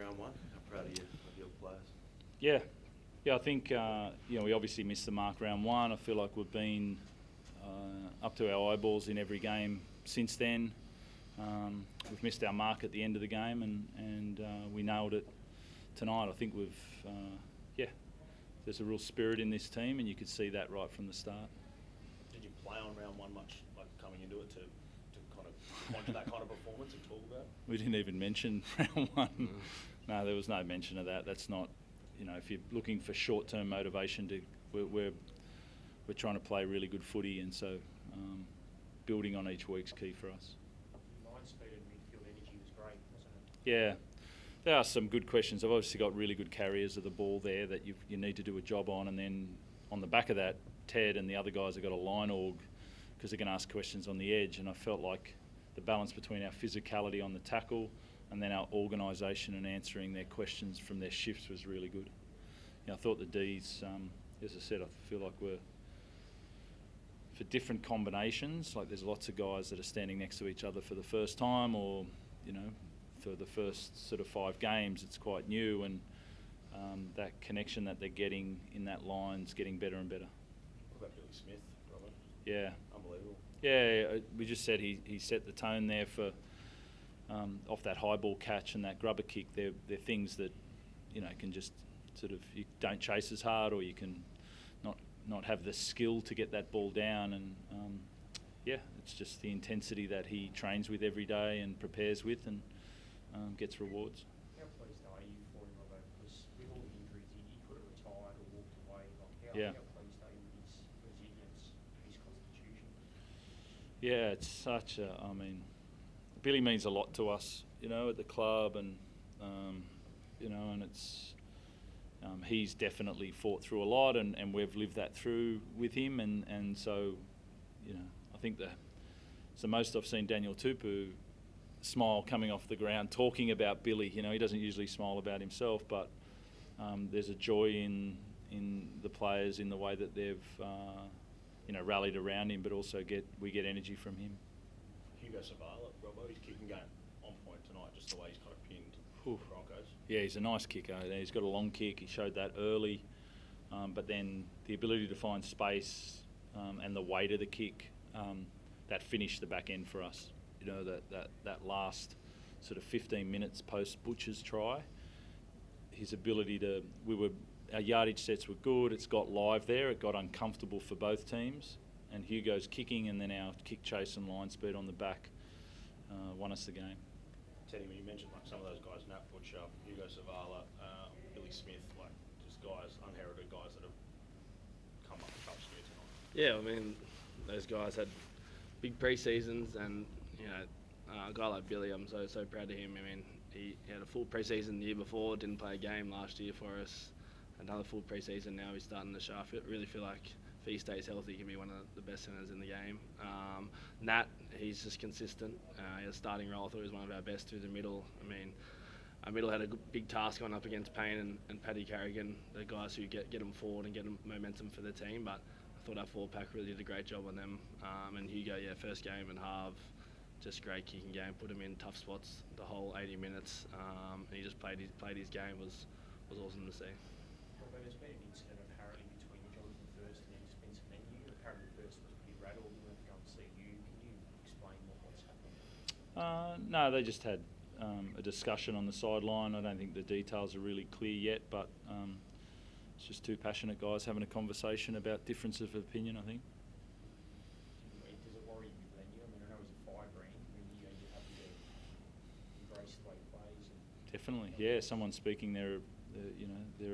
round one. How proud are you of your players? Yeah, I think we obviously missed the mark round one. I feel like we've been up to our eyeballs in every game since then. We've missed our mark at the end of the game, and we nailed it tonight. I think there's a real spirit in this team, and you could see that right from the start. Did you play on round one much, like coming into it, to kind of point to that kind of performance and talk about it? We didn't even mention round one. No, there was no mention of that. That's not, if you're looking for short-term motivation, we're trying to play really good footy, and so building on each week's key for us. Line speed and midfield energy was great, wasn't it? Yeah. There are some good questions. I've obviously got really good carriers of the ball there that you need to do a job on, and then on the back of that, Ted and the other guys have got a line org because they're going to ask questions on the edge, and I felt like the balance between our physicality on the tackle and then our organisation and answering their questions from their shifts was really good. I thought the Ds, as I said, I feel like we're for different combinations, like there's lots of guys that are standing next to each other for the first time, or for the first sort of 5 games, it's quite new, and that connection that they're getting in that line's getting better and better. What about Billy Smith, Robbo? Yeah. Unbelievable. Yeah, we just said he set the tone there for off that high ball catch and that grubber kick. They're things that can just sort of, you don't chase as hard, or you can not have the skill to get that ball down, and it's just the intensity that he trains with every day and prepares with, and gets rewards. How pleased are you for him, Robbo? Because with all the injuries, he could have retired or walked away. How pleased are you with his resilience, his constitution? Yeah, it's such a, Billy means a lot to us, at the club, and and it's he's definitely fought through a lot, and we've lived that through with him, and so I think it's the most I've seen Daniel Tupou smile coming off the ground talking about Billy. He doesn't usually smile about himself, but there's a joy in the players in the way that they've rallied around him, but also we get energy from him. Hugo Savala, Robbo, his kicking game on point tonight, just the way he's kind of pinned the Broncos. Yeah, he's a nice kicker. He's got a long kick. He showed that early, but then the ability to find space and the weight of the kick that finished the back end for us. That last sort of 15 minutes post Butcher's try, his ability to, our yardage sets were good, it's got live there, it got uncomfortable for both teams, and Hugo's kicking and then our kick chase and line speed on the back won us the game. Teddy, when you mentioned like some of those guys, Nat Butcher, Hugo Savala, Billy Smith, like just guys, unheralded guys that have come up the top steer tonight. Yeah, those guys had big pre-seasons, and a guy like Billy, I'm so proud of him. He had a full pre-season the year before, didn't play a game last year for us. Another full pre-season now, he's starting to show. I really feel like if he stays healthy, he can be one of the best centres in the game. Nat, he's just consistent. He had a starting role. I thought he was one of our best through the middle. Our middle had a big task going up against Payne and Paddy Carrigan, the guys who get them forward and get them momentum for the team. But I thought our forward pack really did a great job on them. And Hugo, first game and half, just great kicking game. Put him in tough spots the whole 80 minutes. And he just played his game. Was awesome to see. Well, there's been an incident apparently between Jonathan First and Spencer Menu. Apparently First was pretty rattled and went to go and see you. Can you explain what's happened? No, they just had a discussion on the sideline. I don't think the details are really clear yet, but it's just two passionate guys having a conversation about difference of opinion, I think. Does it worry you, Lenny? I know he's a firebrand. You're happy to embrace the way he plays. Definitely, yeah. Someone speaking their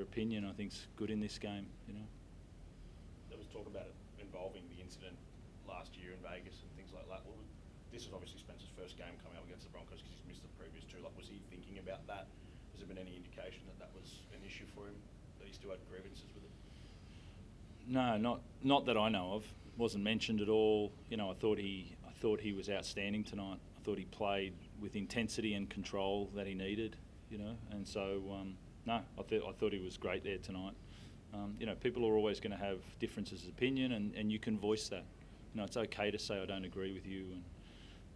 opinion, I think, is good in this game. There was talk about it involving the incident last year in Vegas and things like that. This was obviously Spencer's first game coming up against the Broncos because he's missed the previous 2. Was he thinking about that? Has there been any indication that was an issue for him, that he still had grievances with it? No, not that I know of. Wasn't mentioned at all. I thought he was outstanding tonight. I thought he played with intensity and control that he needed. And so no, I thought he was great there tonight. People are always going to have differences of opinion, and you can voice that. It's okay to say I don't agree with you,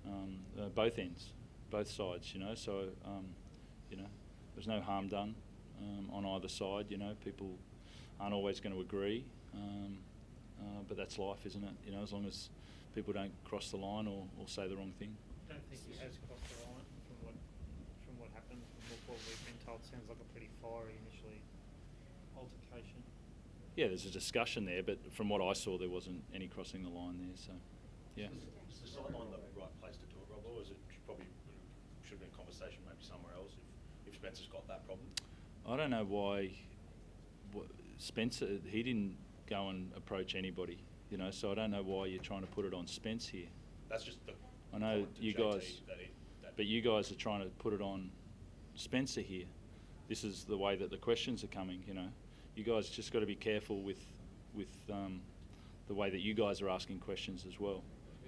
and both ends, both sides. So there's no harm done on either side. You know, people aren't always going to agree, but that's life, isn't it? You know, as long as people don't cross the line or say the wrong thing. I don't think he has crossed the line from what happened, from what we've been told. Sounds like a pretty fiery initially altercation. Yeah, there's a discussion there, but from what I saw, there wasn't any crossing the line there. So, yeah. Is the sideline the right place to do it, Robbo, or is it probably should have been a conversation maybe somewhere else if Spencer's got that problem? I don't know why Spencer, he didn't go and approach anybody, you know, so I don't know why you're trying to put it on Spence here. That's just the. I know comment to you JT guys, that but you guys are trying to put it on Spencer here. This is the way that the questions are coming, you know. You guys just got to be careful with the way that you guys are asking questions as well.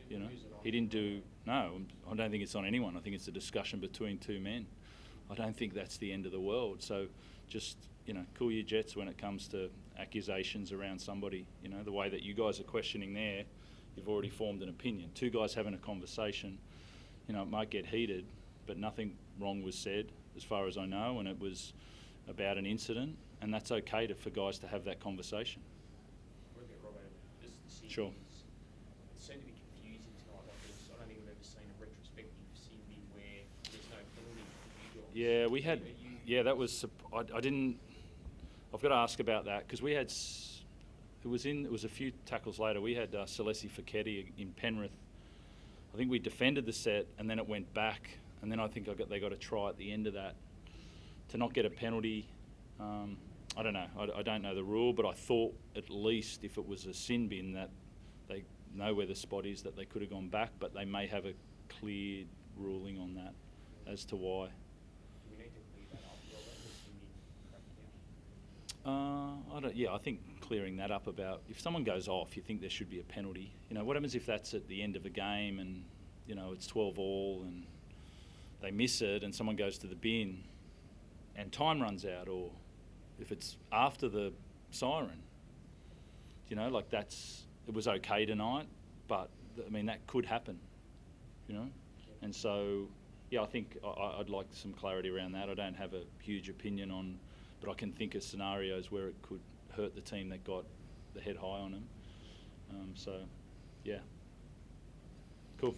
You know, he didn't do. No, I don't think it's on anyone. I think it's a discussion between two men. I don't think that's the end of the world. So, just cool your jets when it comes to accusations around somebody. You know, the way that you guys are questioning there, you've already formed an opinion. Two guys having a conversation. You know, it might get heated, but nothing wrong was said, as far as I know, and it was about an incident, and that's okay for guys to have that conversation. Sure. It seemed to be confusing tonight. I don't think we've ever seen a retrospective Cindy where there's no penalty for you guys. Yeah, we had. Yeah, that was. I didn't. I've got to ask about that because we had. It was a few tackles later. We had Celesi Fiketti in Penrith. I think we defended the set and then it went back, and then I think they got a try at the end of that to not get a penalty. I don't know. I don't know the rule, but I thought at least if it was a sin bin that they know where the spot is, that they could have gone back, but they may have a clear ruling on that as to why. Do we need to clear that up, Robert? I think clearing that up about if someone goes off, you think there should be a penalty. You know, what happens if that's at the end of a game and it's 12-all and they miss it and someone goes to the bin and time runs out, or if it's after the siren, it was okay tonight, but that could happen, and so, yeah, I think I'd like some clarity around that. I don't have a huge opinion on, but I can think of scenarios where it could hurt the team that got the head high on them. So, yeah, cool.